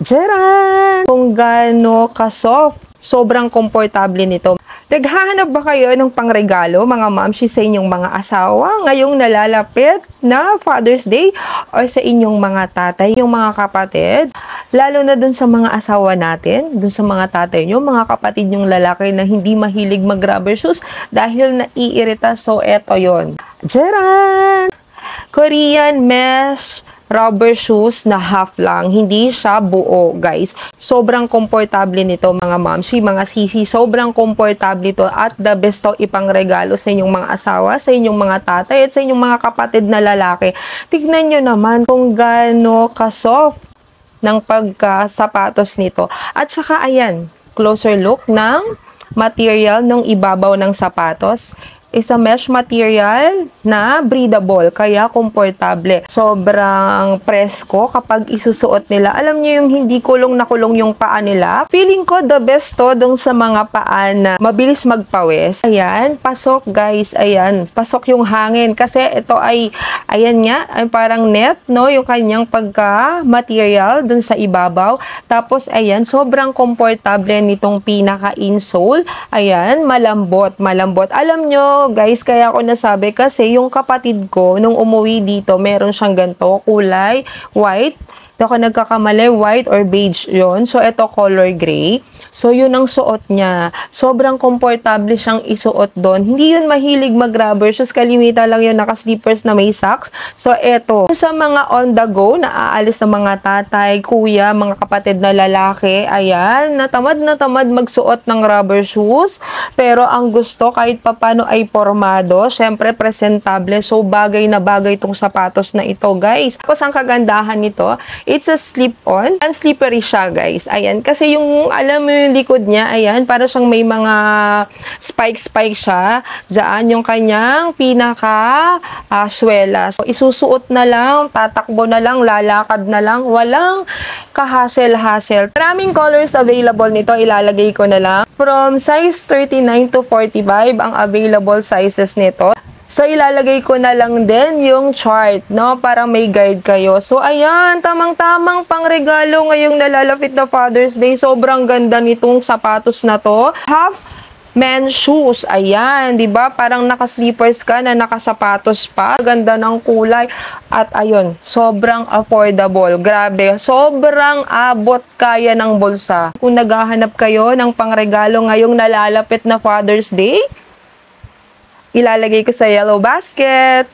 Jaran! Kung gaano ka-soft, sobrang komportable nito. Naghahanap ba kayo ng pangregalo, mga mamshi, sa inyong mga asawa ngayong nalalapit na Father's Day or sa inyong mga tatay, yung mga kapatid? Lalo na dun sa mga asawa natin, dun sa mga tatay nyo, mga kapatid yung lalaki na hindi mahilig mag-rubber shoes dahil naiirita. So, eto yon. Jaran! Korean mesh rubber shoes na half lang. Hindi siya buo, guys. Sobrang komportable nito, mga mamshi, mga sisi. Sobrang komportable ito at the best to ipangregalo sa inyong mga asawa, sa inyong mga tatay, at sa inyong mga kapatid na lalaki. Tignan nyo naman kung gaano ka-soft ng pagkasapatos nito. At saka, ayan, closer look ng material ng ibabaw ng sapatos. Is a mesh material na breathable, kaya komportable. Sobrang presko kapag isusuot nila. Alam niyo yung hindi kulong na kulong yung paa nila? Feeling ko the best to dong sa mga paa na mabilis magpawis. Ayan, pasok guys, ayan, pasok yung hangin. Kasi ito ay, ayan nga, ay parang net, no? Yung kanyang pagka-material dun sa ibabaw. Tapos, ayan, sobrang komportable nitong pinaka-insole. Ayan, malambot, malambot. Alam nyo, guys, kaya ako nasabi kasi yung kapatid ko nung umuwi dito, meron siyang ganito, kulay white. Hindi ako nagkakamali, white or beige yon. So, ito color gray. So, yun ang suot niya. Sobrang komportable siyang isuot doon. Hindi yun mahilig mag-rubber shoes. Kalimita lang yun, naka-slippers na may socks. So, eto. Sa mga on the go, na aalis ng mga tatay, kuya, mga kapatid na lalaki, ayan, natamad magsuot ng rubber shoes. Pero ang gusto, kahit papano ay formado, syempre presentable. So, bagay na bagay itong sapatos na ito, guys. Tapos, ang kagandahan nito, it's a slip-on. And slippery siya, guys. Ayan, kasi yung, alam mo yung likod niya, ayan, para siyang may mga spike siya. Diyan yung kanyang pinaka-swela. So, isusuot na lang, tatakbo na lang, lalakad na lang, walang kahasel-hasel. Maraming colors available nito, ilalagay ko na lang. From size 39 to 45, ang available sizes nito. So, ilalagay ko na lang din yung chart, no? Para may guide kayo. So, ayan, tamang-tamang pangregalo ngayong nalalapit na Father's Day. Sobrang ganda nitong sapatos na to. Half men's shoes. Ayan, di ba? Parang naka-slippers ka na nakasapatos pa. Ganda ng kulay. At ayun, sobrang affordable. Grabe, sobrang abot kaya ng bulsa. Kung naghahanap kayo ng pangregalo ngayong nalalapit na Father's Day, ilalagay ko sa yellow basket.